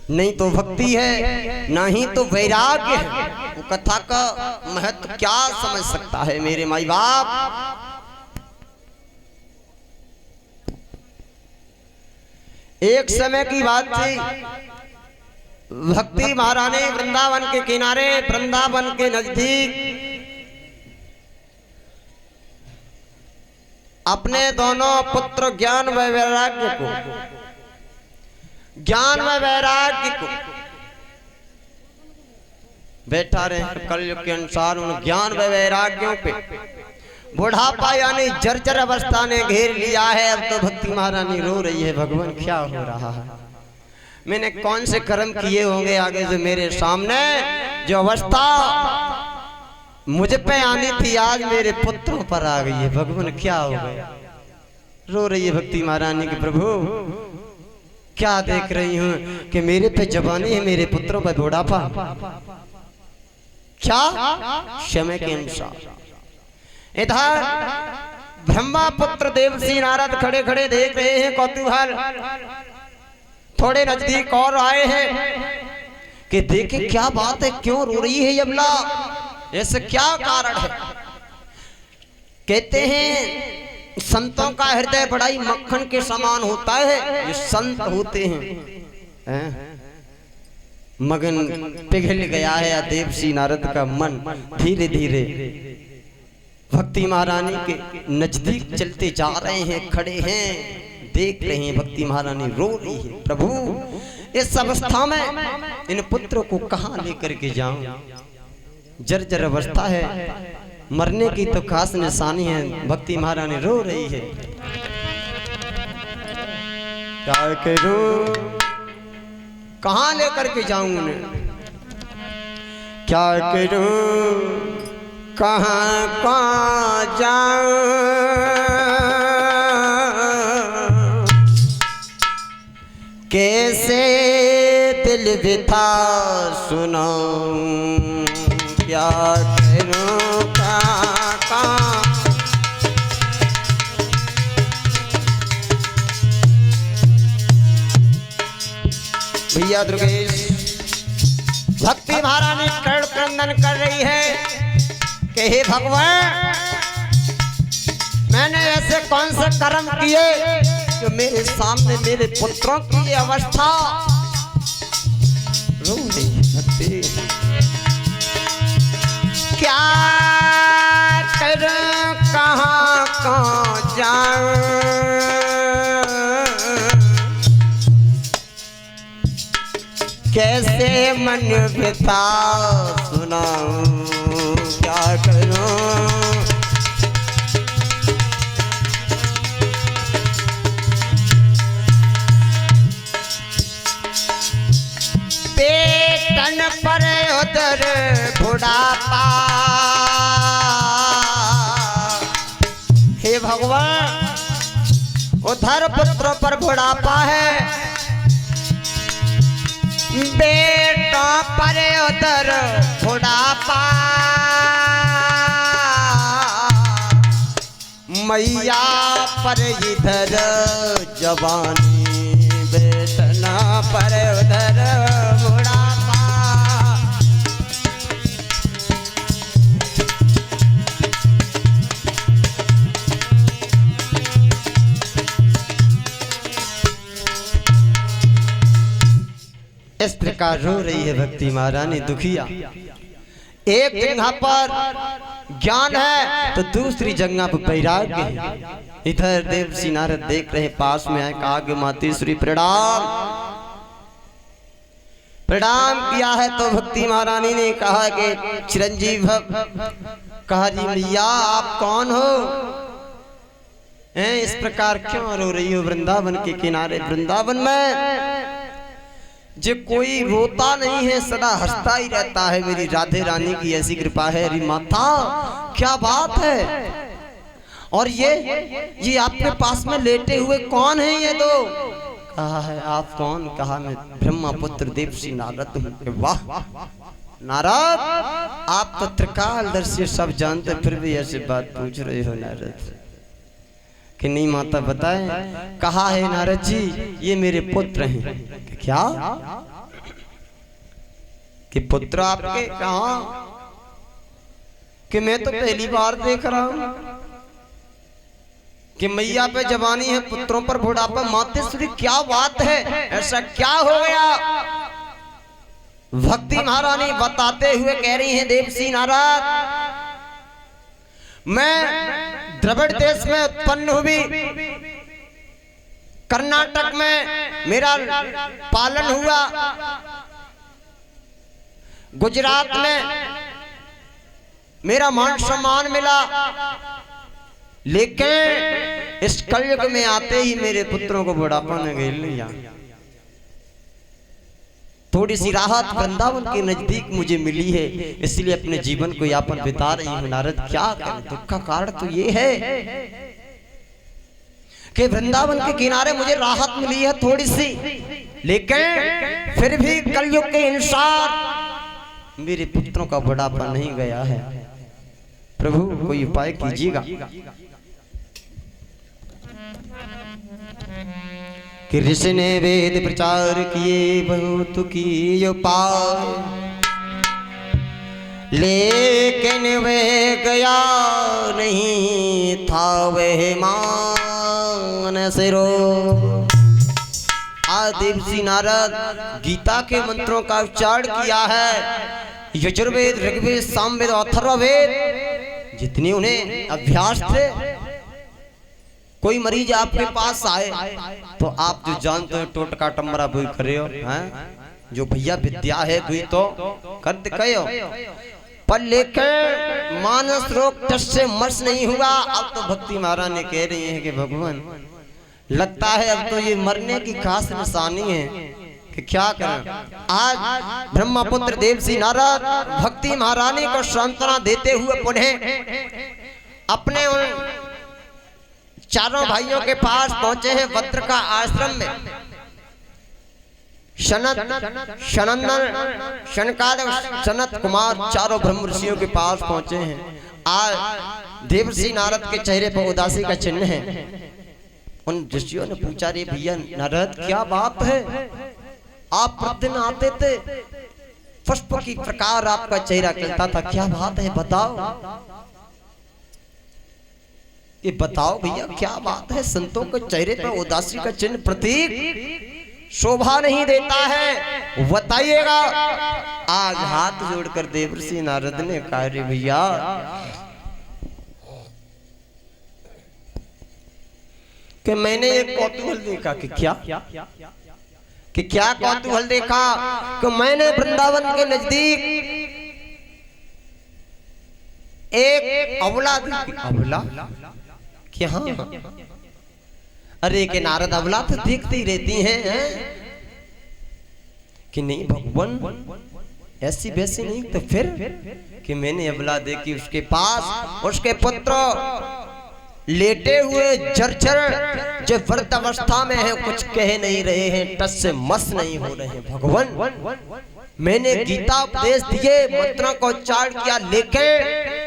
नहीं तो भक्ति है, ना ही तो वैराग्य है। वो कथा का महत्व क्या समझ सकता है मेरे माई बाप। एक समय की बात थी, भक्ति महारानी वृंदावन के किनारे, वृंदावन के नजदीक अपने दोनों पुत्र ज्ञान व वैराग्य को बैठा रहे। कलयुग के अनुसार उन ज्ञान व वैराग्यों पे बुढ़ापा यानी जर्जर अवस्था ने घेर लिया है। अब तो भक्ति महारानी रो रही है, भगवान क्या हो रहा है, मैंने कौन से कर्म किए होंगे आगे जो मेरे सामने जो अवस्था मुझ पे आनी थी आज मेरे पुत्रों पर आ गई है। भगवान क्या हो गया, रो रही है भक्ति महारानी की प्रभु क्या देख रही हूं कि मेरे पे जवानी है, मेरे पुत्रों पर बुढ़ापा। क्या समय के अनुसार इधर ब्रह्मा पुत्र देवसी नारद खड़े खड़े देख रहे हैं कौतूहल। थोड़े नजदीक और आए हैं कि देखे क्या बात है, क्यों रो रही है यमला, ऐसे क्या कारण है। कहते हैं संतों का हृदय बड़ा ही मक्खन के समान होता है। ये संत होते हैं मगन पिघल गया है देवसी नारद का मन। धीरे धीरे भक्ति महारानी के नजदीक चलते जा रहे हैं, खड़े हैं, देख रहे हैं भक्ति महारानी रो रही है। प्रभु इस अवस्था में इन पुत्रों को कहां लेकर के जाऊं, जर्जर अवस्था है, मरने की तो खास निशानी है। भक्ति महारानी रो रही है, क्या करूं, कहां लेकर के जाऊं उन्हें, क्या करूं, कहां जाऊं, कैसे दिल व्यथा सुनाऊं, क्या करूं, कहां भैया दुर्गेश। भक्ति महारानी कर्ण क्रंदन कर रही है कि हे भगवान मैंने ऐसे कौन से कर्म किए जो मेरे सामने मेरे पुत्रों की ये अवस्था। रो रही भक्ति, क्या करूं, कहां जाऊं, कैसे मन व्यथा सुनाऊं, क्या करूं, पेटन पर उधर बुढ़ापा। हे भगवान उधर पुत्रों पर बुढ़ापा है, बेटों पर उधर बुढ़ापा, मैया पर इधर जवानी, बेटना पर उधर बुढ़ापा। इस प्रकार रो रही है भक्ति महारानी दुखिया। एक जगह पर ज्ञान है तो दूसरी जगह पर वैराग्य है। इधर देवसी नारद देख रहे, पास में आए, कहा कि मातेश्वरी प्रणाम। प्रणाम किया है तो भक्ति महारानी ने कहा कि चिरंजीव कहा जी मैया आप कौन हो, इस प्रकार क्यों रो रही हो वृंदावन के किनारे। वृंदावन में जो कोई रोता नहीं है, सदा हंसता ही रहता है। मेरी राधे रानी की ऐसी कृपा है। अरे माता क्या बात है, और ये आपके पास में लेटे हुए कौन है ये दो। कहा है आप कौन, कहा मैं ब्रह्मा पुत्र देवसी नारद हूँ। वाह नारद आप तो त्रिकालदर्शी सब जानते, फिर भी ऐसी बात पूछ रहे हो नारद कि नहीं माता बताएं। कहा है नारद जी ये मेरे पुत्र हैं। क्या कि पुत्र आपके कहा कि मैं तो पहली बार देख रहा हूं कि मैया पे जवानी है, पुत्रों पर बुढ़ापा। मातेश्वरी क्या बात है, ऐसा क्या हो गया? भक्ति महारानी बताते हुए कह रही हैं, देवसी नारद, मैं द्रविड़ देश में उत्पन्न हुई, कर्नाटक में मेरा पालन हुआ, गुजरात में मेरा मान सम्मान मिला, लेकिन इस कलयुग में आते ही मेरे पुत्रों को बुढ़ापा में घेर लिया। थोड़ी सी राहत वृंदावन के नजदीक मुझे मिली है, इसलिए अपने जीवन को यापन बिता रही हूं। नारद क्या करें, दुख का कारण तो ये है कि वृंदावन के किनारे मुझे राहत मिली है थोड़ी सी, लेकिन फिर भी कलयुग के अनुसार मेरे पुत्रों का बुढ़ापा नहीं गया है। प्रभु कोई उपाय कीजिएगा। कि ऋषि ने वेद प्रचार किए बहुत की उपाय, लेकिन वह गया नहीं था वह मान सिरो। देवसी नारद गीता के मंत्रों का उच्चारण किया है। यजुर्वेद, ऋग्वेद, सामवेद, अथर्ववेद जितने उन्हें अभ्यास थे। कोई मरीज आपके पास आए तो आप जो जानते हो टोटका टमरा बुई करे हो, हैं जो भैया विद्या है बुई तो करते कहो, पर लेकर मानस रोग तस से मर्स नहीं हुआ। अब तो भक्ति महारानी कह रही है कि भगवान लगता है अब तो ये मरने की खास निशानी है कि क्या करें। आज ब्रह्मपुत्र देवसी नारद भक्ति महारानी को सांत्वना देते हुए पुनः अपने उन चारों भाइयों के पास पहुंचे हैं वज्र का आश्रम में। सनत कुमार चारों ब्रह्म ऋषियों के पास पहुंचे हैं। आज देवसी नारद के चेहरे पर उदासी का चिन्ह है। उन ऋषियों ने पूछा, रे भैया नारद क्या बात है, आप प्रतिदिन आते थे, पुष्प की प्रकार आपका चेहरा खिलता था, क्या बात है बताओ। ये बताओ भैया क्या बात है, संतों के चेहरे पर उदासी का चिन्ह प्रतीक शोभा नहीं देता है, बताइएगा। आज हाथ जोड़कर देवर्षि नारद ने कहा, रे भैया कि मैंने एक कौतूहल देखा कि क्या कौतूहल देखा कि मैंने वृंदावन के नजदीक एक अबला देखी। अबला क्या? अरे के नारद अबला तो देखती रहती हैं कि नहीं भगवान ऐसी वैसी नहीं, तो फिर कि मैंने अबला देखी, उसके पास उसके पुत्र लेटे हुए जर्जर जो वृद्ध अवस्था में है, कुछ कह नहीं रहे हैं, टस से मस नहीं हो रहे हैं। भगवान मैंने गीता उपदेश दिए, मंत्रों को उच्चारण किया, लेकिन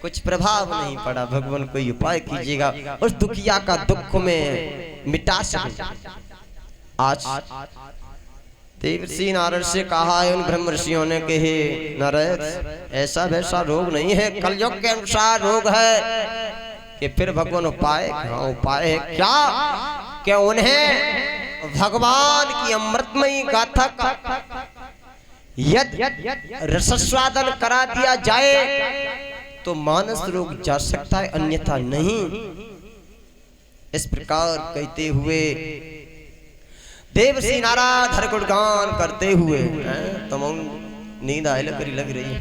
कुछ प्रभाव नहीं पड़ा। भगवान कोई उपाय कीजिएगा, उस दुखिया का दुख में मिटा सके। आज देवर्षि नारद से कहा है उन ब्रह्म ऋषियों ने कि हे नारद ऐसा वैसा रोग नहीं है, कलयुग के अनुसार रोग है। कि फिर भगवान उपाय, हाँ उपाय है क्या कि उन्हें भगवान की अमृतमयी गाथा का यदि रसस्वादन करा दिया जाए तो मानस रोग जा सकता है, अन्यथा नहीं। इस प्रकार कहते हुए देवर्षि नारद हर गुणगान करते हुए, तुम नींद आए लग रही है,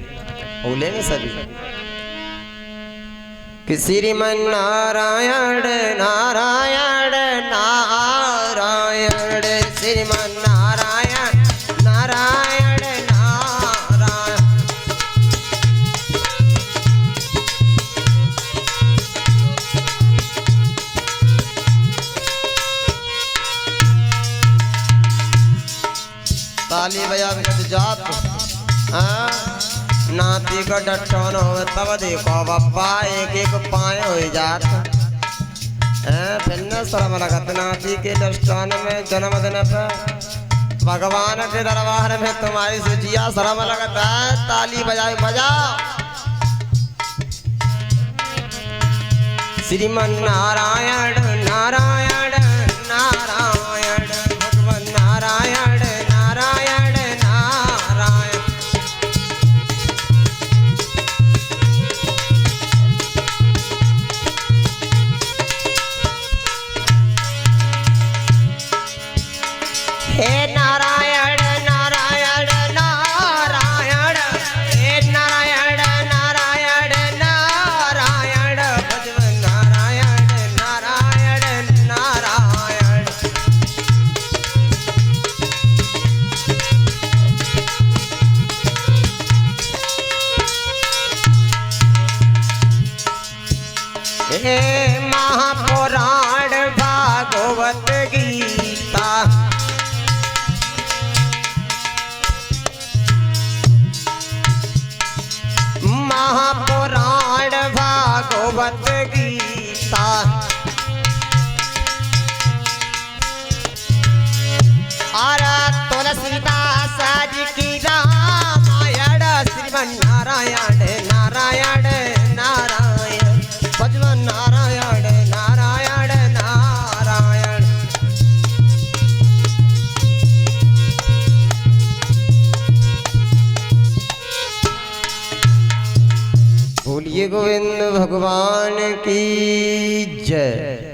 बोलेंगे सभी कि श्रीमन नारायण नारायण नारायण, श्रीमन नारायण नारायण नारायण। ताली बजा जात नाती का डटन हो तब देखो बप्पा एक एक पाए हो जात। फिर न शर्म लगत नाती के दस्तान में जन्मदिन पे भगवान के दरबार में तुम्हारी सुजिया शर्म लगता है, ताली बजाओ बजाओ। श्रीमन नारायण नारायण नारायण भगवान नारायण नारायण नारायण। हे नारायण नारायण नारायण, हे नारायण नारायण नारायण भगवान नारायण नारायण नारायण। हे महापुराण भागवत गीता, महापुराण भागवत गीता, और तुलसीदास जी की रामायण। श्रीमन नारायण नारायण नारायण भगवान नारायण नारायण नारायण। बोलिए गोविंद भगवान की जय।